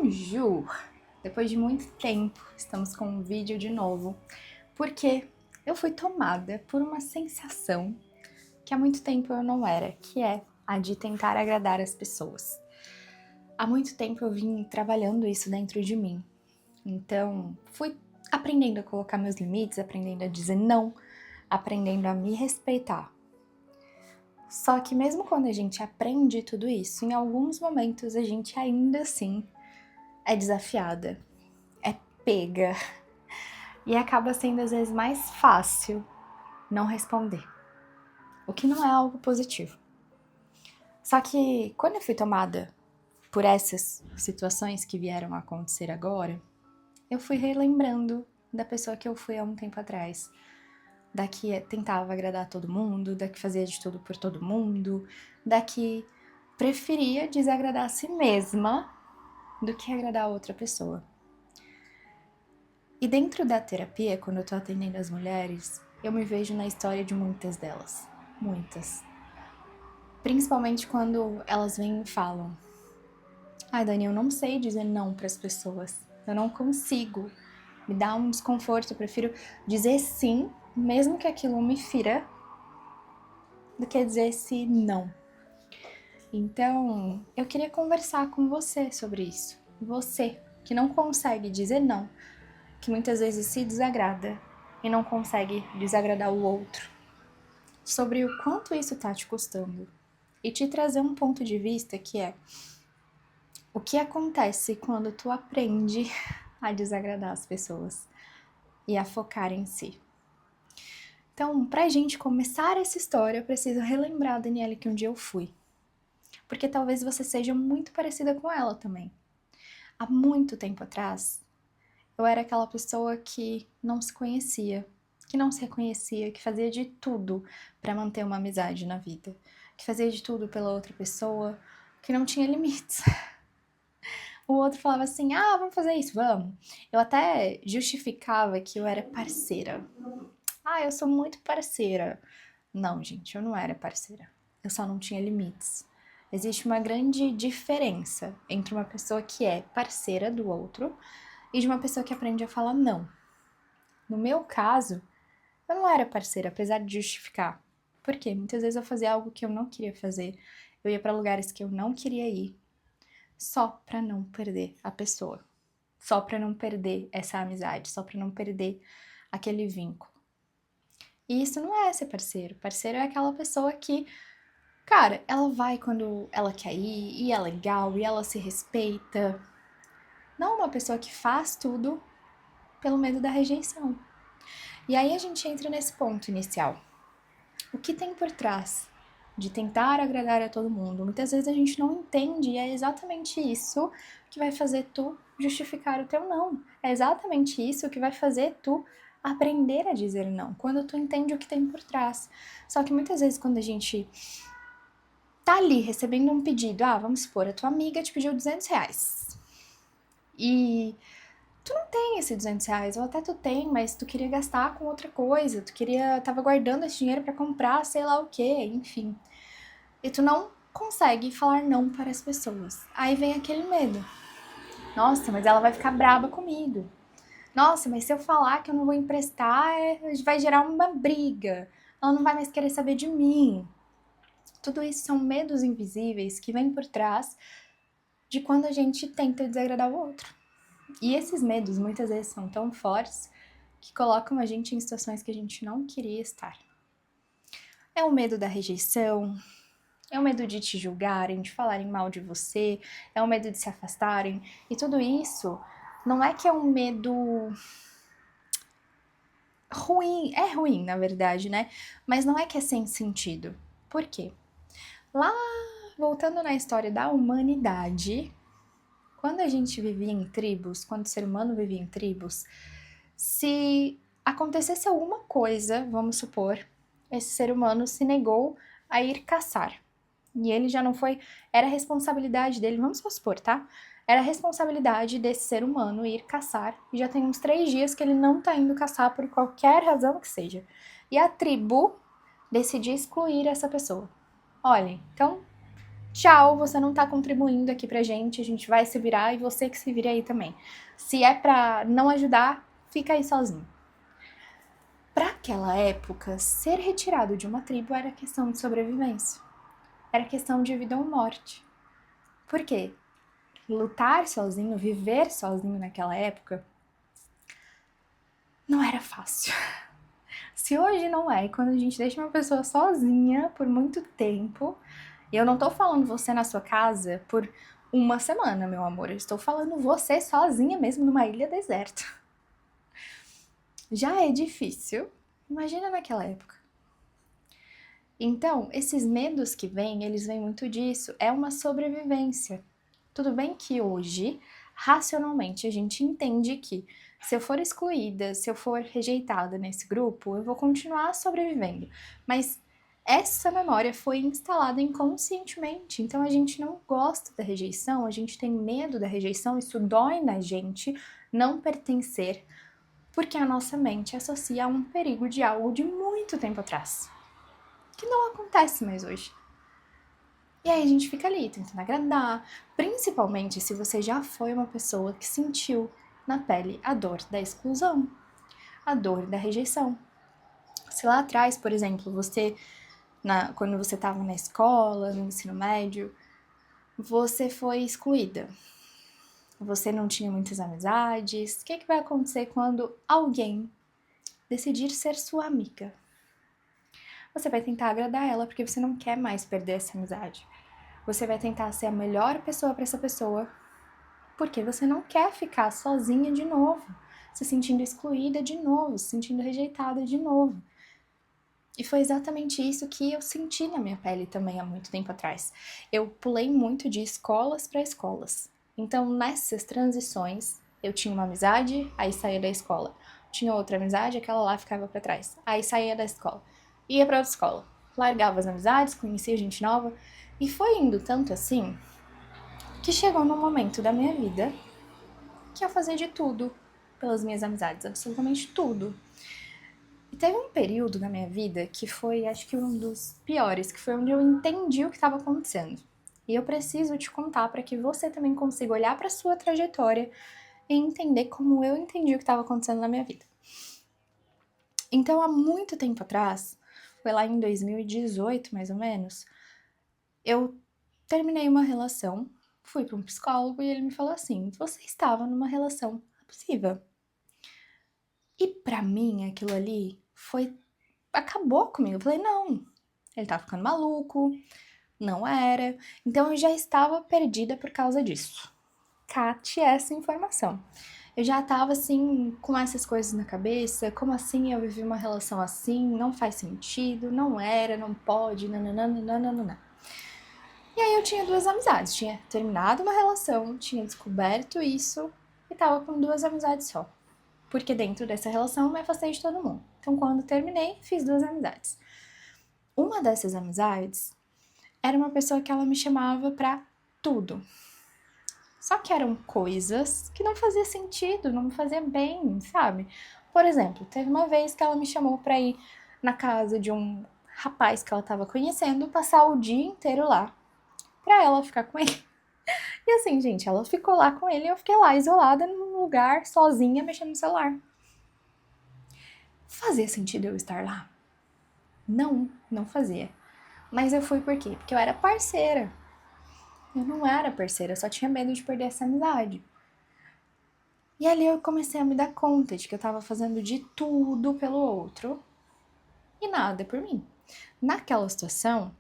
Bonjour! Depois de muito tempo, estamos com um vídeo de novo, porque eu fui tomada por uma sensação que há muito tempo eu não era, que é a de tentar agradar as pessoas. Há muito tempo eu vim trabalhando isso dentro de mim, então fui aprendendo a colocar meus limites, aprendendo a dizer não, aprendendo a me respeitar. Só que mesmo quando a gente aprende tudo isso, em alguns momentos a gente ainda assim é desafiada, é pega e acaba sendo às vezes mais fácil não responder, o que não é algo positivo. Só que quando eu fui tomada por essas situações que vieram a acontecer agora, eu fui relembrando da pessoa que eu fui há um tempo atrás, da que tentava agradar todo mundo, da que fazia de tudo por todo mundo, da que preferia desagradar a si mesma do que agradar a outra pessoa. E dentro da terapia, quando eu tô atendendo as mulheres, eu me vejo na história de muitas delas. Muitas. Principalmente quando elas vêm e falam: ai, Dani, eu não sei dizer não pras pessoas. Eu não consigo. Me dá um desconforto. Eu prefiro dizer sim, mesmo que aquilo me fira, do que dizer esse não. Então, eu queria conversar com você sobre isso. Você, que não consegue dizer não, que muitas vezes se desagrada e não consegue desagradar o outro, sobre o quanto isso tá te custando e te trazer um ponto de vista que é o que acontece quando tu aprende a desagradar as pessoas e a focar em si. Então, pra gente começar essa história, eu preciso relembrar a Daniela que um dia eu fui, porque talvez você seja muito parecida com ela também. Há muito tempo atrás, eu era aquela pessoa que não se conhecia, que não se reconhecia, que fazia de tudo para manter uma amizade na vida, que fazia de tudo pela outra pessoa, que não tinha limites. O outro falava assim: ah, vamos fazer isso, vamos. Eu até justificava que eu era parceira. Ah, eu sou muito parceira. Não, gente, eu não era parceira. Eu só não tinha limites. Existe uma grande diferença entre uma pessoa que é parceira do outro e de uma pessoa que aprende a falar não. No meu caso, eu não era parceira, apesar de justificar. Por quê? Muitas vezes eu fazia algo que eu não queria fazer. Eu ia para lugares que eu não queria ir, só para não perder a pessoa. Só para não perder essa amizade, só para não perder aquele vínculo. E isso não é ser parceiro. Parceiro é aquela pessoa que, cara, ela vai quando ela quer ir, e é legal, e ela se respeita. Não uma pessoa que faz tudo pelo medo da rejeição. E aí a gente entra nesse ponto inicial. O que tem por trás de tentar agradar a todo mundo? Muitas vezes a gente não entende e é exatamente isso que vai fazer tu justificar o teu não. É exatamente isso que vai fazer tu aprender a dizer não, quando tu entende o que tem por trás. Só que muitas vezes quando a gente tá ali recebendo um pedido, vamos supor, a tua amiga te pediu R$200 e tu não tem esse R$200, ou até tu tem, mas tu queria gastar com outra coisa, tava guardando esse dinheiro pra comprar sei lá o que, enfim. E tu não consegue falar não para as pessoas. Aí vem aquele medo. Nossa, mas ela vai ficar braba comigo. Nossa, mas se eu falar que eu não vou emprestar, vai gerar uma briga. Ela não vai mais querer saber de mim. Tudo isso são medos invisíveis que vêm por trás de quando a gente tenta desagradar o outro. E esses medos muitas vezes são tão fortes que colocam a gente em situações que a gente não queria estar. É o medo da rejeição, é o medo de te julgarem, de falarem mal de você, é o medo de se afastarem. E tudo isso não é que é um medo ruim, é ruim na verdade, né? Mas não é que é sem sentido. Por quê? Lá, voltando na história da humanidade, quando a gente vivia em tribos, quando o ser humano vivia em tribos, se acontecesse alguma coisa, vamos supor, esse ser humano se negou a ir caçar. E ele já não foi, era responsabilidade dele, vamos supor, tá? Era responsabilidade desse ser humano ir caçar, e já tem uns 3 dias que ele não tá indo caçar por qualquer razão que seja. E a tribo decidiu excluir essa pessoa. Olha, então, tchau, você não tá contribuindo aqui pra gente, a gente vai se virar e você que se vire aí também. Se é pra não ajudar, fica aí sozinho. Para aquela época, ser retirado de uma tribo era questão de sobrevivência. Era questão de vida ou morte. Por quê? Lutar sozinho, viver sozinho naquela época, não era fácil. Se hoje não é, e quando a gente deixa uma pessoa sozinha por muito tempo, e eu não tô falando você na sua casa por uma semana, meu amor, eu estou falando você sozinha mesmo numa ilha deserta. Já é difícil, imagina naquela época. Então, esses medos que vêm, eles vêm muito disso, é uma sobrevivência. Tudo bem que hoje, racionalmente, a gente entende que se eu for excluída, se eu for rejeitada nesse grupo, eu vou continuar sobrevivendo. Mas essa memória foi instalada inconscientemente, então a gente não gosta da rejeição, a gente tem medo da rejeição, isso dói na gente não pertencer, porque a nossa mente associa a um perigo de algo de muito tempo atrás, que não acontece mais hoje. E aí a gente fica ali tentando agradar, principalmente se você já foi uma pessoa que sentiu na pele a dor da exclusão, a dor da rejeição. Se lá atrás, por exemplo, quando você estava na escola, no ensino médio, você foi excluída, você não tinha muitas amizades, o que vai acontecer quando alguém decidir ser sua amiga? Você vai tentar agradar ela porque você não quer mais perder essa amizade. Você vai tentar ser a melhor pessoa para essa pessoa, porque você não quer ficar sozinha de novo, se sentindo excluída de novo, se sentindo rejeitada de novo. E foi exatamente isso que eu senti na minha pele também há muito tempo atrás. Eu pulei muito de escolas para escolas. Então, nessas transições, eu tinha uma amizade, aí saía da escola. Tinha outra amizade, aquela lá ficava para trás. Aí saía da escola. Ia para outra escola. Largava as amizades, conhecia gente nova. E foi indo tanto assim que chegou num momento da minha vida que eu fazia de tudo pelas minhas amizades, absolutamente tudo. E teve um período na minha vida que foi, acho que um dos piores, que foi onde eu entendi o que estava acontecendo. E eu preciso te contar para que você também consiga olhar para sua trajetória e entender como eu entendi o que estava acontecendo na minha vida. Então, há muito tempo atrás, foi lá em 2018 mais ou menos, eu terminei uma relação, fui para um psicólogo e ele me falou assim: você estava numa relação abusiva. E pra mim aquilo ali acabou comigo. Eu falei: não, ele tá ficando maluco, não era. Então eu já estava perdida por causa disso. Cate essa informação. Eu já tava assim, com essas coisas na cabeça, como assim eu vivi uma relação assim, não faz sentido, não era, não pode, nananana. E aí eu tinha duas amizades, tinha terminado uma relação, tinha descoberto isso e tava com duas amizades só. Porque dentro dessa relação eu me afastei de todo mundo. Então quando terminei, fiz duas amizades. Uma dessas amizades era uma pessoa que ela me chamava pra tudo. Só que eram coisas que não fazia sentido, não me fazia bem, sabe? Por exemplo, teve uma vez que ela me chamou pra ir na casa de um rapaz que ela tava conhecendo, passar o dia inteiro lá, pra ela ficar com ele. E assim, gente, ela ficou lá com ele e eu fiquei lá, isolada, num lugar, sozinha, mexendo no celular. Fazia sentido eu estar lá? Não, não fazia. Mas eu fui por quê? Porque eu era parceira. Eu não era parceira, eu só tinha medo de perder essa amizade. E ali eu comecei a me dar conta de que eu tava fazendo de tudo pelo outro e nada por mim. Naquela situação,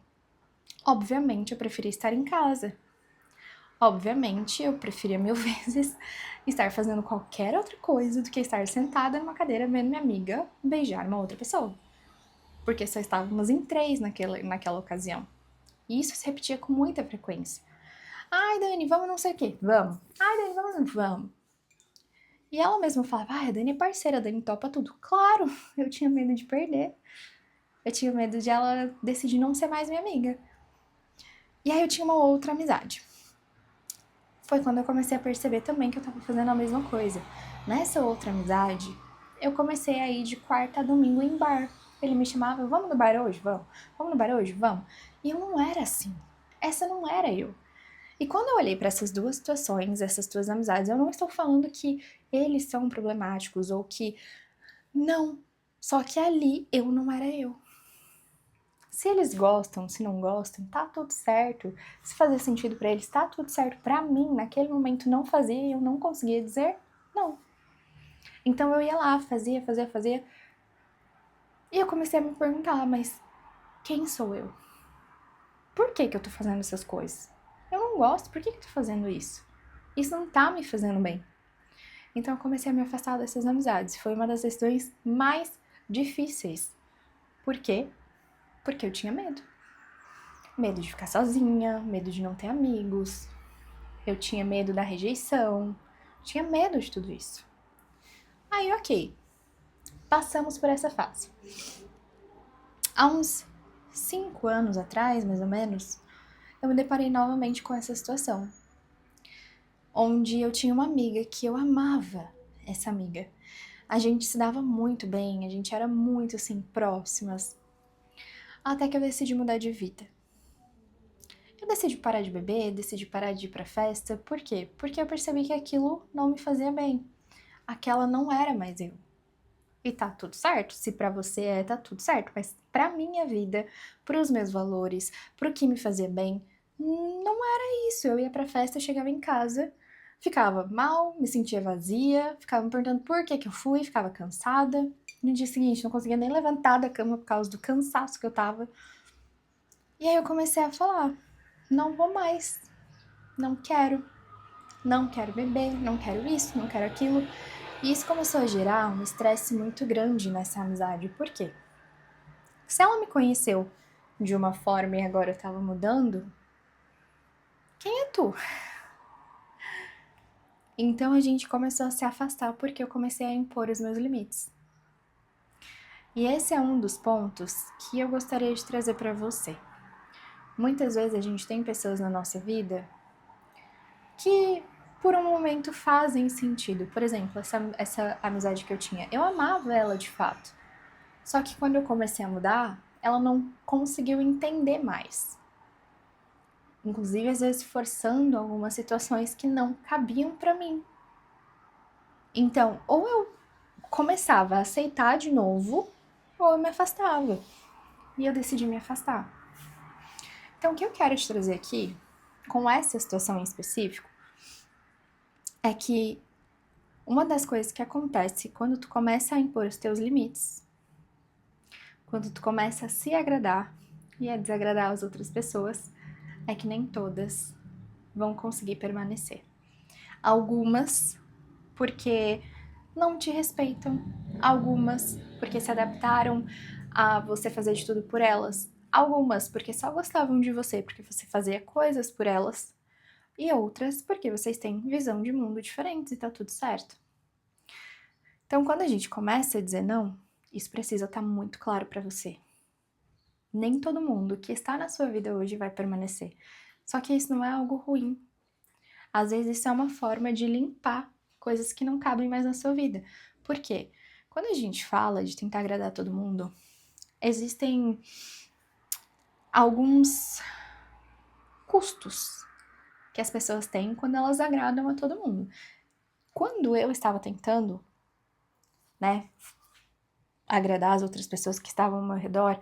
obviamente eu preferia estar em casa. Obviamente eu preferia mil vezes estar fazendo qualquer outra coisa do que estar sentada numa cadeira vendo minha amiga beijar uma outra pessoa. Porque só estávamos em 3 naquela ocasião. E isso se repetia com muita frequência. Ai, Dani, vamos não sei o quê. Vamos. Ai, Dani, vamos. Vamos. E ela mesma falava: ai, a Dani é parceira, a Dani topa tudo. Claro, eu tinha medo de perder. Eu tinha medo de ela decidir não ser mais minha amiga. E aí eu tinha uma outra amizade. Foi quando eu comecei a perceber também que eu tava fazendo a mesma coisa. Nessa outra amizade, eu comecei a ir de quarta a domingo em bar. Ele me chamava: vamos no bar hoje? Vamos. Vamos no bar hoje? Vamos. E eu não era assim. essa não era eu. E quando eu olhei para essas duas situações, essas duas amizades, eu não estou falando que eles são problemáticos ou que não, só que ali eu não era eu. Se eles gostam, se não gostam, tá tudo certo. Se fazer sentido para eles, tá tudo certo. Para mim, naquele momento não fazia e eu não conseguia dizer não. Então eu ia lá, fazia. E eu comecei a me perguntar, mas quem sou eu? Por que eu tô fazendo essas coisas? Eu não gosto, por que eu tô fazendo isso? Isso não tá me fazendo bem. Então eu comecei a me afastar dessas amizades. Foi uma das questões mais difíceis. Por quê? Porque eu tinha medo. Medo de ficar sozinha, medo de não ter amigos. Eu tinha medo da rejeição. Tinha medo de tudo isso. Aí, ok. Passamos por essa fase. Há uns 5 anos atrás, mais ou menos, eu me deparei novamente com essa situação. Onde eu tinha uma amiga que eu amava essa amiga. A gente se dava muito bem, a gente era muito assim próximas. Até que eu decidi mudar de vida. Eu decidi parar de beber, decidi parar de ir pra festa. Por quê? Porque eu percebi que aquilo não me fazia bem. Aquela não era mais eu. E tá tudo certo, se pra você é, tá tudo certo, mas pra minha vida, pros meus valores, pro que me fazia bem, não era isso. Eu ia pra festa, chegava em casa, ficava mal, me sentia vazia, ficava me perguntando por que eu fui, ficava cansada. No dia seguinte, não conseguia nem levantar da cama por causa do cansaço que eu tava. E aí eu comecei a falar, não vou mais, não quero beber, não quero isso, não quero aquilo. E isso começou a gerar um estresse muito grande nessa amizade. Por quê? Se ela me conheceu de uma forma e agora eu tava mudando, quem é tu? Então a gente começou a se afastar porque eu comecei a impor os meus limites. E esse é um dos pontos que eu gostaria de trazer para você. Muitas vezes a gente tem pessoas na nossa vida que por um momento fazem sentido. Por exemplo, essa amizade que eu tinha, eu amava ela de fato. Só que quando eu comecei a mudar, ela não conseguiu entender mais. Inclusive, às vezes, forçando algumas situações que não cabiam pra mim. Então, ou eu começava a aceitar de novo, ou eu me afastava. E eu decidi me afastar. Então, o que eu quero te trazer aqui, com essa situação em específico, é que uma das coisas que acontece quando tu começa a impor os teus limites, quando tu começa a se agradar e a desagradar as outras pessoas, é que nem todas vão conseguir permanecer. Algumas porque não te respeitam, algumas porque se adaptaram a você fazer de tudo por elas, algumas porque só gostavam de você porque você fazia coisas por elas, e outras porque vocês têm visão de mundo diferentes e tá tudo certo. Então, quando a gente começa a dizer não, isso precisa estar muito claro para você. Nem todo mundo que está na sua vida hoje vai permanecer. Só que isso não é algo ruim. Às vezes isso é uma forma de limpar coisas que não cabem mais na sua vida. Por quê? Quando a gente fala de tentar agradar todo mundo, existem alguns custos que as pessoas têm quando elas agradam a todo mundo. Quando eu estava tentando, né, agradar as outras pessoas que estavam ao meu redor,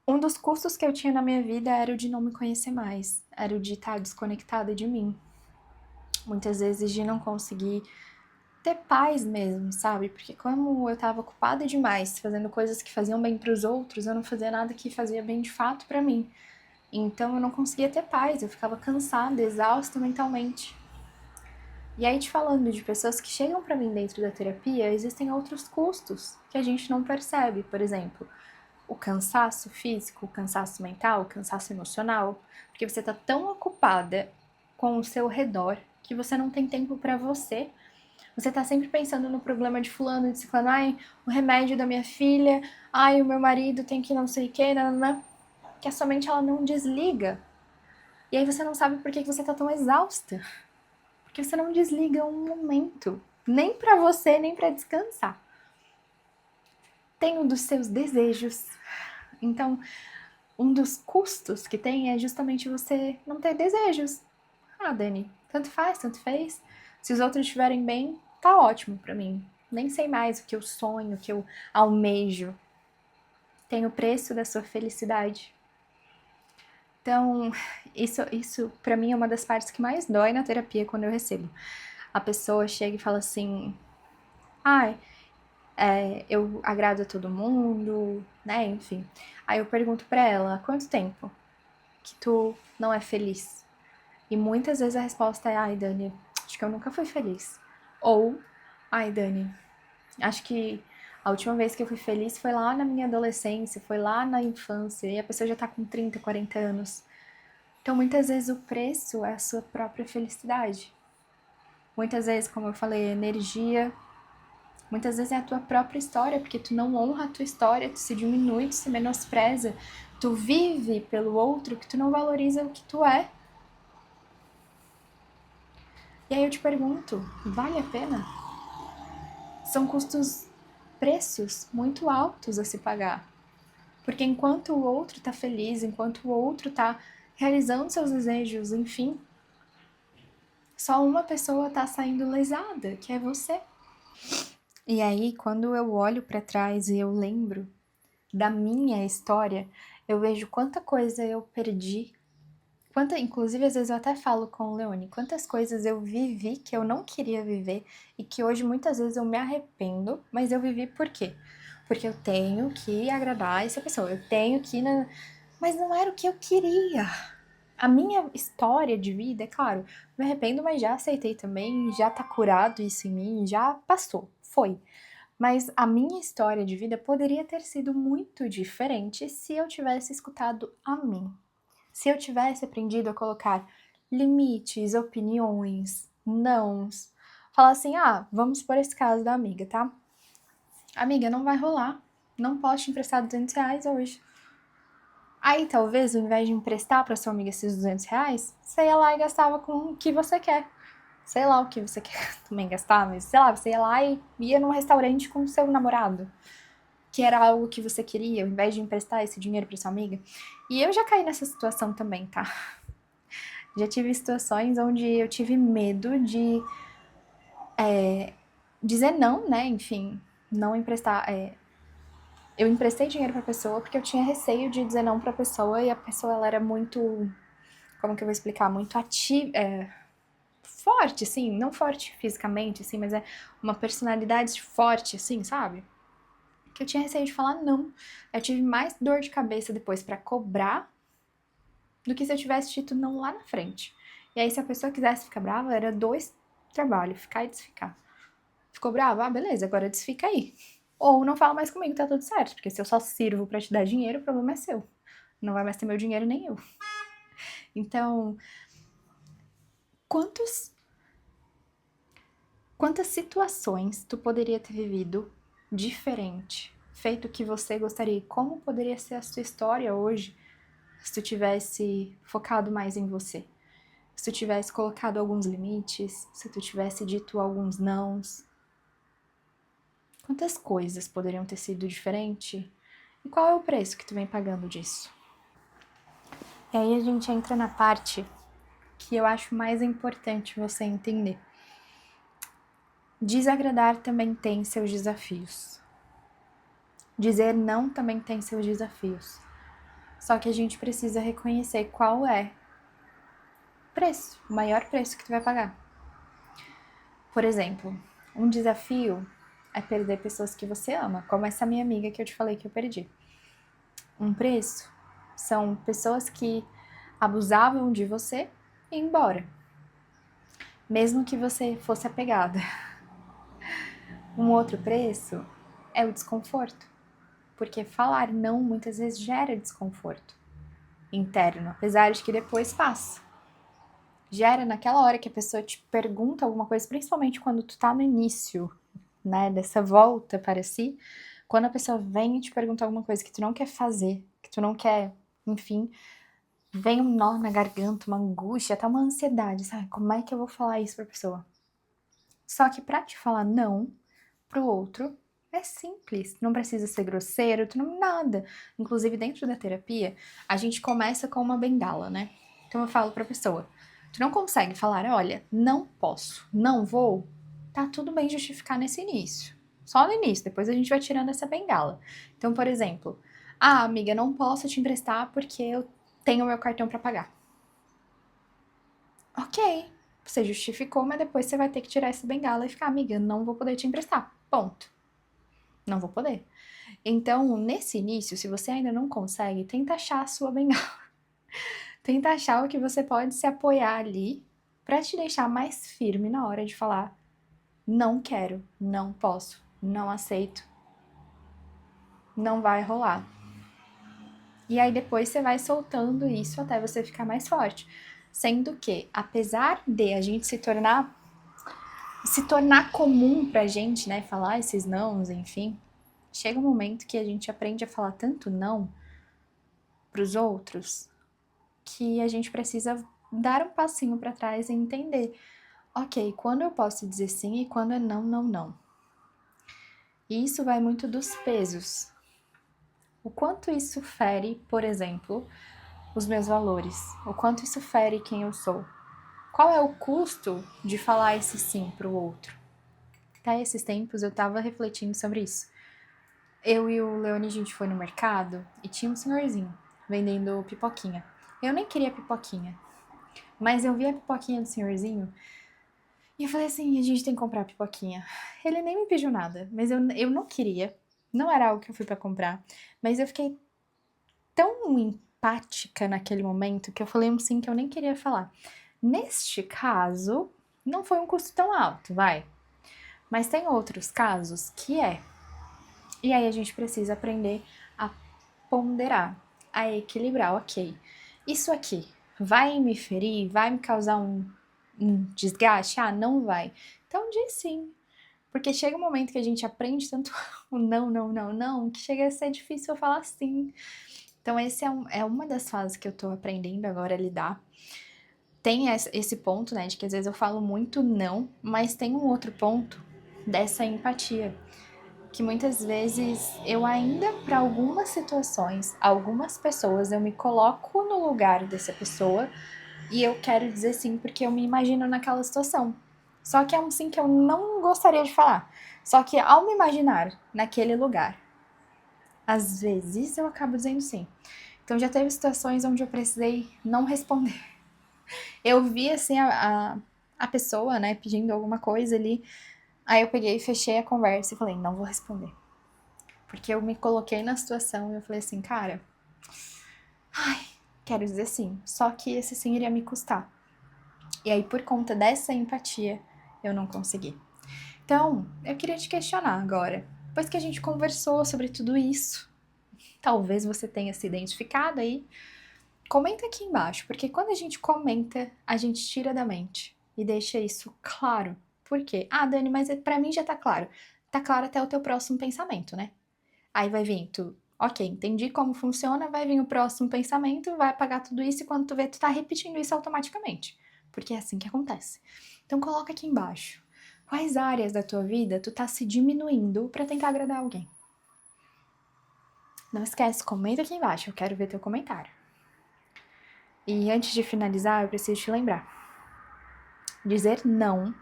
um dos custos que eu tinha na minha vida era o de não me conhecer mais, era o de estar desconectada de mim. Muitas vezes de não conseguir ter paz mesmo, sabe? Porque como eu tava ocupada demais fazendo coisas que faziam bem pros outros, eu não fazia nada que fazia bem de fato pra mim. Então eu não conseguia ter paz, eu ficava cansada, exausta mentalmente. E aí, te falando de pessoas que chegam pra mim dentro da terapia, existem outros custos que a gente não percebe. Por exemplo, o cansaço físico, o cansaço mental, o cansaço emocional, porque você tá tão ocupada com o seu redor que você não tem tempo pra você. Você tá sempre pensando no problema de fulano, de ciclano, ai, o remédio da minha filha, ai, o meu marido tem que não sei o que, que a sua mente ela não desliga. E aí você não sabe por que você tá tão exausta. Porque você não desliga um momento, nem pra você, nem pra descansar. Tem um dos seus desejos. Então, um dos custos que tem é justamente você não ter desejos. Ah, Dani, tanto faz, tanto fez. Se os outros estiverem bem, tá ótimo pra mim. Nem sei mais o que eu sonho, o que eu almejo. Tem o preço da sua felicidade. Então, isso para mim é uma das partes que mais dói na terapia quando eu recebo. A pessoa chega e fala assim: ai, eu agrado a todo mundo, né? Enfim. Aí eu pergunto pra ela: há quanto tempo que tu não é feliz? E muitas vezes a resposta é: ai, Dani, acho que eu nunca fui feliz. Ou: ai, Dani, acho que a última vez que eu fui feliz foi lá na minha adolescência, foi lá na infância, e a pessoa já tá com 30, 40 anos. Então, muitas vezes o preço é a sua própria felicidade. Muitas vezes, como eu falei, energia. Muitas vezes é a tua própria história, porque tu não honra a tua história, tu se diminui, tu se menospreza, tu vive pelo outro que tu não valoriza o que tu é. E aí eu te pergunto, vale a pena? São preços muito altos a se pagar. Porque enquanto o outro tá feliz, enquanto o outro tá realizando seus desejos, enfim, só uma pessoa tá saindo lesada, que é você. E aí, quando eu olho para trás e eu lembro da minha história, eu vejo quanta coisa eu perdi. Inclusive, às vezes eu até falo com o Leone, quantas coisas eu vivi que eu não queria viver e que hoje muitas vezes eu me arrependo, mas eu vivi por quê? Porque eu tenho que agradar essa pessoa, eu tenho que. Mas não era o que eu queria. A minha história de vida, é claro, me arrependo, mas já aceitei também, já tá curado isso em mim, já passou, foi. Mas a minha história de vida poderia ter sido muito diferente se eu tivesse escutado a mim. Se eu tivesse aprendido a colocar limites, opiniões, nãos. Falar assim: ah, vamos por esse caso da amiga, tá? Amiga, não vai rolar. Não posso te emprestar R$ 200 hoje. Aí talvez, ao invés de emprestar para sua amiga esses R$ 200, você ia lá e gastava com o que você quer. Sei lá o que você quer também gastar, mas sei lá, você ia lá e ia num restaurante com o seu namorado, que era algo que você queria, ao invés de emprestar esse dinheiro para sua amiga. E eu já caí nessa situação também, tá? Já tive situações onde eu tive medo de dizer não, né? Enfim, não emprestar. Eu emprestei dinheiro pra pessoa porque eu tinha receio de dizer não pra pessoa e a pessoa ela era muito. Como que eu vou explicar? Muito ativa. Forte, assim, não forte fisicamente, assim, mas é uma personalidade forte, assim, sabe? Que eu tinha receio de falar não. Eu tive mais dor de cabeça depois pra cobrar do que se eu tivesse dito não lá na frente. E aí, se a pessoa quisesse ficar brava, era dois trabalhos, ficar e desficar. Ficou brava? Ah, beleza, agora desfica aí. Ou não fala mais comigo, tá tudo certo, porque se eu só sirvo pra te dar dinheiro, o problema é seu. Não vai mais ter meu dinheiro nem eu. Então, quantos quantas situações tu poderia ter vivido diferente, feito o que você gostaria? E como poderia ser a sua história hoje se tu tivesse focado mais em você? Se tu tivesse colocado alguns limites, se tu tivesse dito alguns nãos? Quantas coisas poderiam ter sido diferente? E qual é o preço que tu vem pagando disso? E aí a gente entra na parte que eu acho mais importante você entender. Desagradar também tem seus desafios. Dizer não também tem seus desafios. Só que a gente precisa reconhecer qual é o preço, o maior preço que tu vai pagar. Por exemplo, um desafio é perder pessoas que você ama, como essa minha amiga que eu te falei que eu perdi. Um preço são pessoas que abusavam de você e ir embora, mesmo que você fosse apegada. Um outro preço é o desconforto, porque falar não muitas vezes gera desconforto interno, apesar de que depois passa. Gera naquela hora que a pessoa te pergunta alguma coisa, principalmente quando tu tá no início, né, dessa volta para si, quando a pessoa vem e te pergunta alguma coisa que tu não quer fazer, que tu não quer, enfim, vem um nó na garganta, uma angústia, até uma ansiedade, sabe? Como é que eu vou falar isso pra pessoa? Só que pra te falar não pro outro, É simples, não precisa ser grosseiro, nada. Inclusive, dentro da terapia, a gente começa com uma bengala, né? Então eu falo pra pessoa, tu não consegue falar, olha, não posso, não vou, tá tudo bem justificar nesse início. Só no início, depois a gente vai tirando essa bengala. Então, por exemplo, amiga, não posso te emprestar porque eu tenho meu cartão pra pagar. Ok, você justificou, mas depois você vai ter que tirar essa bengala e ficar, amiga, não vou poder te emprestar. Ponto. Não vou poder. Então, nesse início, se você ainda não consegue, tenta achar a sua bengala. Tenta achar o que você pode se apoiar ali para te deixar mais firme na hora de falar: não quero, não posso, não aceito, não vai rolar. E aí depois você vai soltando isso até você ficar mais forte. Sendo que, apesar de a gente se tornar comum pra gente, né, falar esses nãos, enfim, chega um momento que a gente aprende a falar tanto não pros outros que a gente precisa dar um passinho para trás e entender, ok, quando eu posso dizer sim e quando é não, não, não. E isso vai muito dos pesos. O quanto isso fere, por exemplo, os meus valores? O quanto isso fere quem eu sou? Qual é o custo de falar esse sim pro outro? Até esses tempos eu tava refletindo sobre isso. Eu e o Leone, a gente foi no mercado e tinha um senhorzinho vendendo pipoquinha. Eu nem queria pipoquinha, mas eu vi a pipoquinha do senhorzinho e eu falei assim, a gente tem que comprar pipoquinha. Ele nem me pediu nada, mas eu não queria. Não era algo que eu fui pra comprar. Mas eu fiquei tão empática naquele momento que eu falei um sim que eu nem queria falar. Neste caso, não foi um custo tão alto, vai. Mas tem outros casos que é. E aí a gente precisa aprender a ponderar, a equilibrar, ok. Isso aqui vai me ferir, vai me causar um desgaste? Não vai. Então diz sim. Porque chega um momento que a gente aprende tanto o não, não, não, não, que chega a ser difícil eu falar sim. Então esse é uma das fases que eu tô aprendendo agora a lidar. Tem esse ponto, né, de que às vezes eu falo muito não, mas tem um outro ponto dessa empatia. Que muitas vezes eu ainda, para algumas situações, algumas pessoas, eu me coloco no lugar dessa pessoa e eu quero dizer sim porque eu me imagino naquela situação. Só que é um sim que eu não gostaria de falar. Só que ao me imaginar naquele lugar, às vezes eu acabo dizendo sim. Então já teve situações onde eu precisei não responder. Eu vi assim a pessoa, né, pedindo alguma coisa ali. Aí eu peguei e fechei a conversa e falei, não vou responder. Porque eu me coloquei na situação e eu falei assim, cara, quero dizer sim. Só que esse sim iria me custar. E aí, por conta dessa empatia, eu não consegui. Então, eu queria te questionar agora. Depois que a gente conversou sobre tudo isso, talvez você tenha se identificado aí. Comenta aqui embaixo, porque quando a gente comenta, a gente tira da mente e deixa isso claro. Por quê? Dani, mas pra mim já tá claro. Tá claro até o teu próximo pensamento, né? Aí vai vir tu, ok, entendi como funciona, vai vir o próximo pensamento, vai apagar tudo isso e quando tu vê, tu tá repetindo isso automaticamente. Porque é assim que acontece. Então coloca aqui embaixo. Quais áreas da tua vida tu tá se diminuindo pra tentar agradar alguém? Não esquece, comenta aqui embaixo, eu quero ver teu comentário. E antes de finalizar, eu preciso te lembrar. Dizer não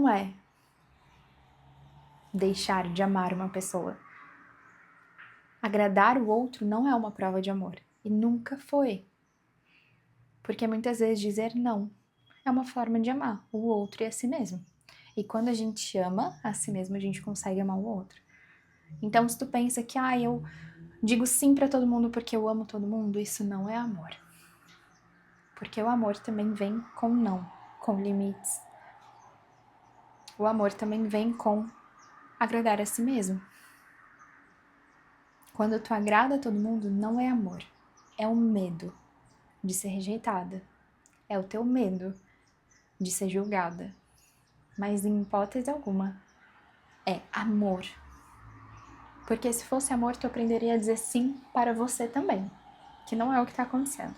é deixar de amar uma pessoa. Agradar o outro não é uma prova de amor. E nunca foi. Porque muitas vezes dizer não é uma forma de amar o outro e a si mesmo. E quando a gente ama a si mesmo, a gente consegue amar o outro. Então, se tu pensa que, eu digo sim pra todo mundo porque eu amo todo mundo, isso não é amor. Porque o amor também vem com não, com limites. O amor também vem com agradar a si mesmo. Quando tu agrada a todo mundo, não é amor. É o medo de ser rejeitada. É o teu medo de ser julgada. Mas em hipótese alguma, é amor. Porque se fosse amor, tu aprenderia a dizer sim para você também. Que não é o que tá acontecendo.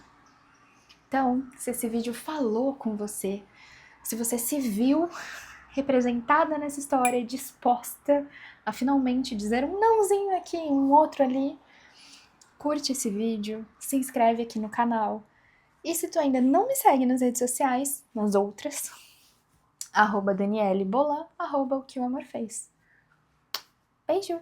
Então, se esse vídeo falou com você, se você se viu representada nessa história, disposta a finalmente dizer um nãozinho aqui, um outro ali, curte esse vídeo, se inscreve aqui no canal. E se tu ainda não me segue nas redes sociais, nas outras, @DanieleBolan, @o que o amor fez. Beijo!